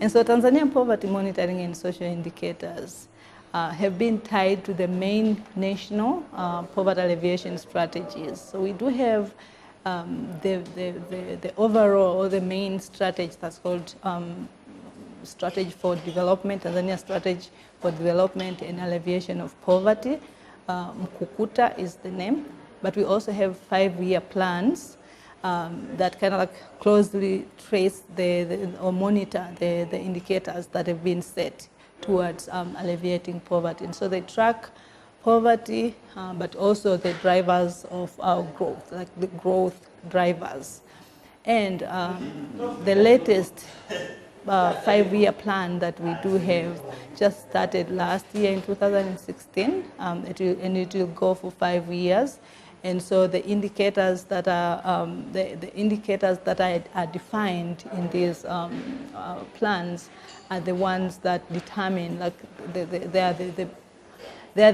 And so Tanzania poverty monitoring and social indicators have been tied to the main national poverty alleviation strategies. So we do have the overall or the main strategy that's called Strategy for Development, Tanzania Strategy for Development and Alleviation of Poverty. Mkukuta is the name, but we also have 5-year plans that kind of like closely trace or monitor the indicators that have been set towards alleviating poverty. And so they track poverty, but also the drivers of our growth, like the growth drivers. And the latest 5-year plan that we do have just started last year in 2016, it will go for 5 years. And so the indicators that are the indicators that are defined in these plans are the ones that determine, like they are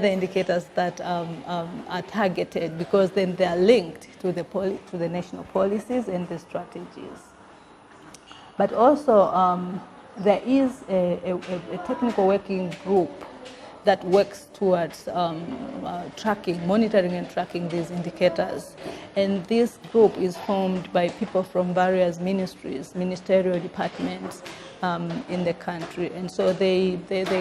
the indicators that are targeted, because then they are linked to the national policies and the strategies. But also there is a technical working group that works towards monitoring and tracking these indicators. And this group is formed by people from various ministerial departments in the country. And so they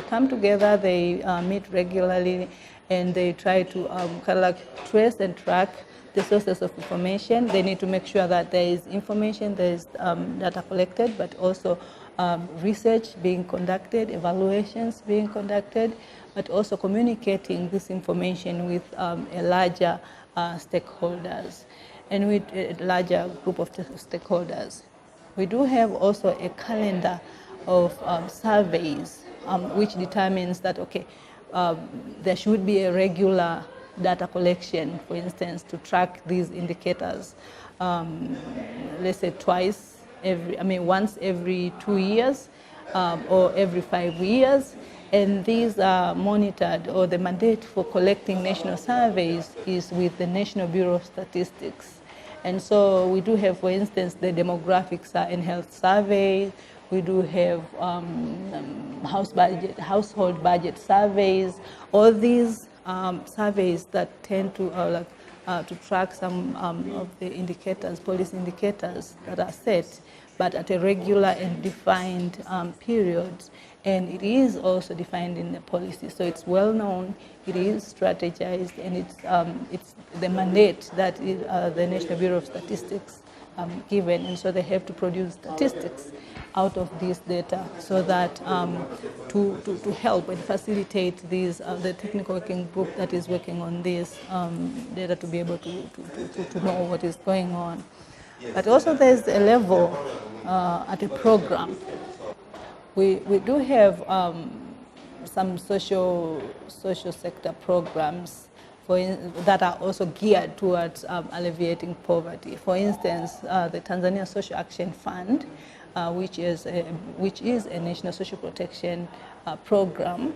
come together, they meet regularly, and they try to kind of like trace and track the sources of information. They need to make sure that there is information, there is data collected, but also research being conducted, evaluations being conducted, but also communicating this information with a larger stakeholders and with a larger group of stakeholders. We do have also a calendar of surveys which determines that, okay, there should be a regular data collection, for instance, to track these indicators, let's say once every 2 years or every 5 years. And these are monitored, or the mandate for collecting national surveys is with the National Bureau of Statistics. And so we do have, for instance, the demographics and health survey. We do have household budget surveys. All these surveys that tend to track some of the indicators, policy indicators that are set, but at a regular and defined period. And it is also defined in the policy, so it's well known, it is strategized, and it's the mandate that the National Bureau of Statistics given, and so they have to produce statistics out of this data, so that to help and facilitate these the technical working group that is working on this data to be able to know what is going on. But also there's a level at a program. We do have some social sector programs that are also geared towards alleviating poverty. For instance, the Tanzania Social Action Fund, which is a national social protection program,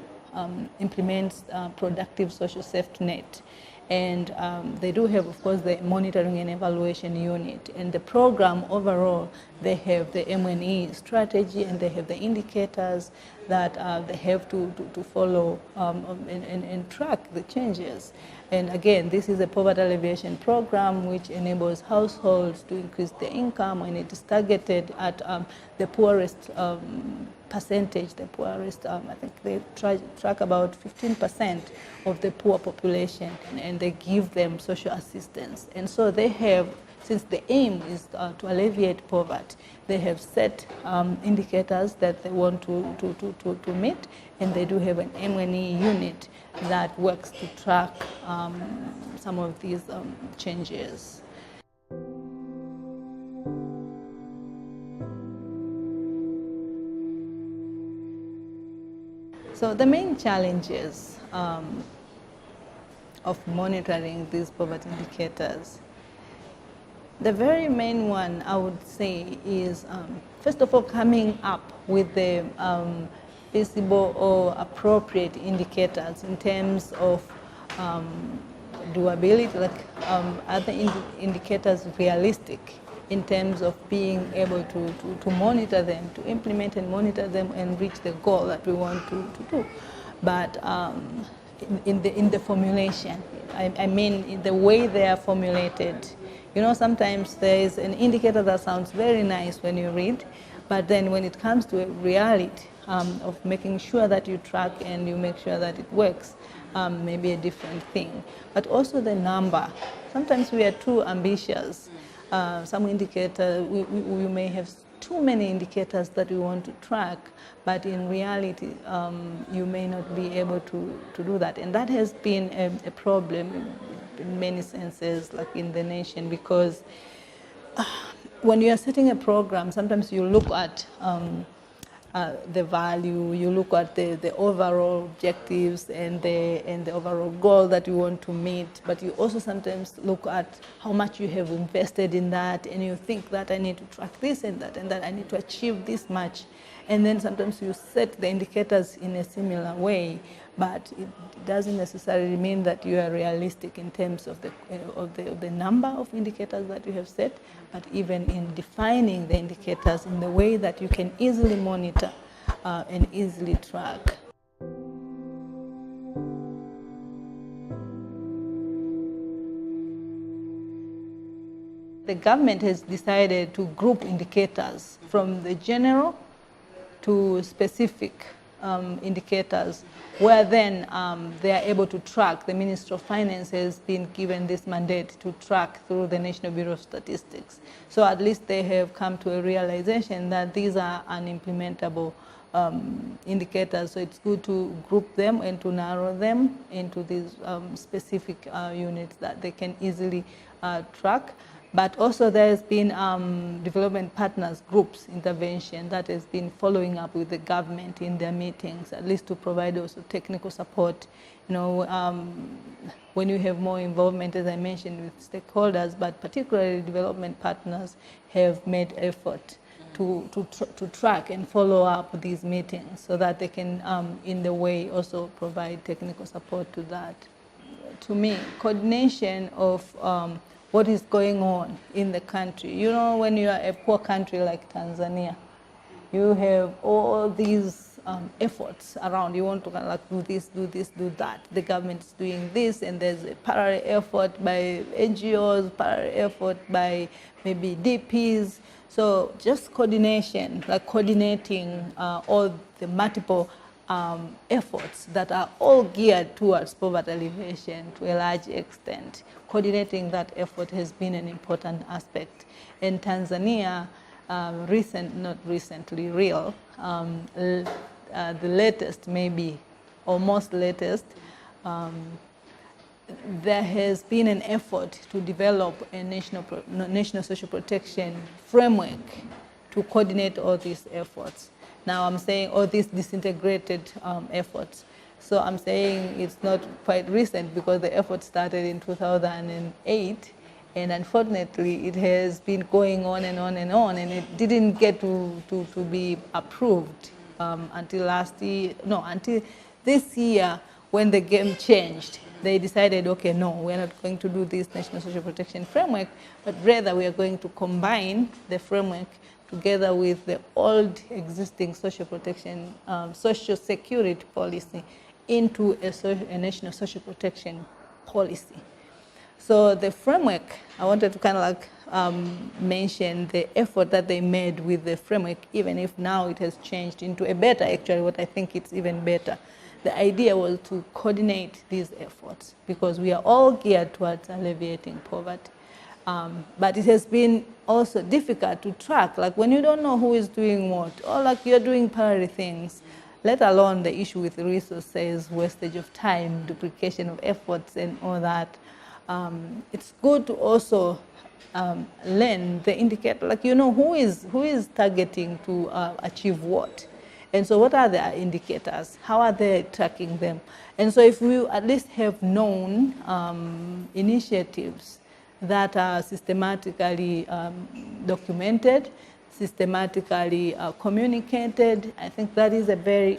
implements productive social safety net. And they do have, of course, the monitoring and evaluation unit. And the program overall, they have the M&E strategy, and they have the indicators that they have to follow and track the changes. And again, this is a poverty alleviation program which enables households to increase their income, and it is targeted at the poorest percentage, the poorest, I think they track about 15% of the poor population, and they give them social assistance. And so they have, since the aim is to alleviate poverty, they have set indicators that they want to meet, and they do have an M&E unit that works to track some of these changes. So the main challenges of monitoring these poverty indicators, the very main one I would say is, first of all, coming up with the feasible or appropriate indicators in terms of doability, like are the indicators realistic in terms of being able to monitor them, to implement and monitor them and reach the goal that we want to do. But in the formulation, I mean in the way they are formulated. You know, sometimes there is an indicator that sounds very nice when you read, but then when it comes to a reality of making sure that you track and you make sure that it works, maybe a different thing. But also the number. Sometimes we are too ambitious. Some indicator, we may have too many indicators that we want to track, but in reality, you may not be able to do that. And that has been a problem in many senses, like in the nation, because when you are setting a program, sometimes you look at the value, you look at the overall objectives and the overall goal that you want to meet, but you also sometimes look at how much you have invested in that, and you think that I need to track this and that I need to achieve this much. And then sometimes you set the indicators in a similar way, but it doesn't necessarily mean that you are realistic in terms of the number of indicators that you have set, but even in defining the indicators in the way that you can easily monitor and easily track. The government has decided to group indicators from the general to specific indicators, where then they are able to track. The Ministry of Finance has been given this mandate to track through the National Bureau of Statistics. So at least they have come to a realization that these are unimplementable indicators. So it's good to group them and to narrow them into these specific units that they can easily track. But also there has been development partners groups intervention that has been following up with the government in their meetings, at least to provide also technical support. You know, when you have more involvement, as I mentioned, with stakeholders, but particularly development partners have made effort to track and follow up these meetings so that they can, in the way, also provide technical support to that. To me, coordination of what is going on in the country. You know, when you are a poor country like Tanzania, you have all these efforts around. You want to kind of like do this, do that. The government is doing this, and there's a parallel effort by NGOs, parallel effort by maybe DPs. So just coordination, like coordinating all the multiple efforts that are all geared towards poverty alleviation to a large extent. Coordinating that effort has been an important aspect. In Tanzania, not recently, the latest maybe, or most latest, there has been an effort to develop a national social protection framework to coordinate all these efforts. Now I'm saying all these disintegrated efforts. So I'm saying it's not quite recent because the effort started in 2008, and unfortunately it has been going on and on and on, and it didn't get to be approved until until this year, when the game changed. They decided, okay, no, we're not going to do this National Social Protection Framework, but rather we are going to combine the framework together with the old existing social protection, social security policy into a national social protection policy. So the framework, I wanted to kind of like mention the effort that they made with the framework, even if now it has changed into a better, actually, what I think it's even better. The idea was to coordinate these efforts because we are all geared towards alleviating poverty. But it has been also difficult to track, like when you don't know who is doing what, or like you're doing parallel things, let alone the issue with resources, wastage of time, duplication of efforts and all that. It's good to also learn the indicator, like you know who is targeting to achieve what. And so what are the indicators? How are they tracking them? And so if we at least have known initiatives that are systematically documented, systematically communicated. I think that is a very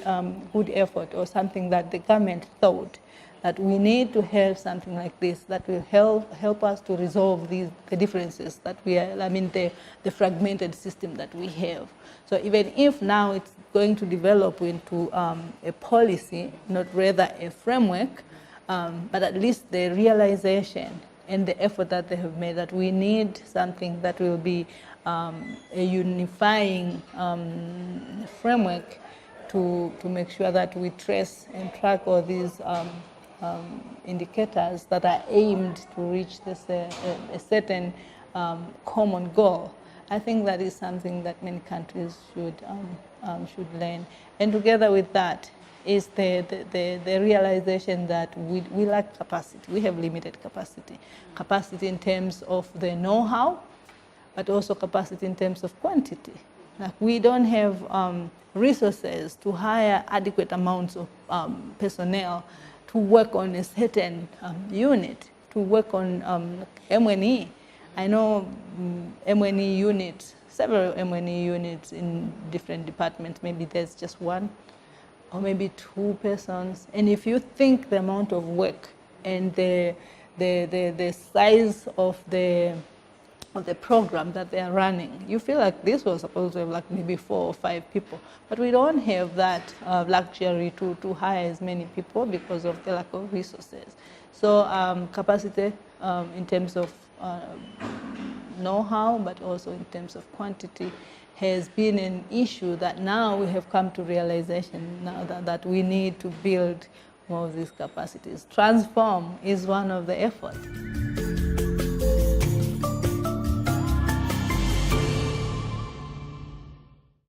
good effort, or something that the government thought that we need to have something like this that will help us to resolve the differences that we are, the fragmented system that we have. So even if now it's going to develop into a policy, not rather a framework, but at least the realization and the effort that they have made that we need something that will be a unifying framework to make sure that we trace and track all these indicators that are aimed to reach this, a certain common goal. I think that is something that many countries should learn. And together with that is the realization that we lack capacity. We have limited capacity. Capacity in terms of the know-how, but also capacity in terms of quantity. Like, we don't have resources to hire adequate amounts of personnel to work on a certain unit, to work on M&E. I know M&E units, several M&E units in different departments. Maybe there's just one or maybe two persons. And if you think the amount of work and the size of the program that they are running, you feel like this was supposed to have like maybe 4 or 5 people. But we don't have that luxury to hire as many people because of the lack of resources. So capacity in terms of know-how, but also in terms of quantity, has been an issue that now we have come to realization now that we need to build more of these capacities. Transform is one of the efforts.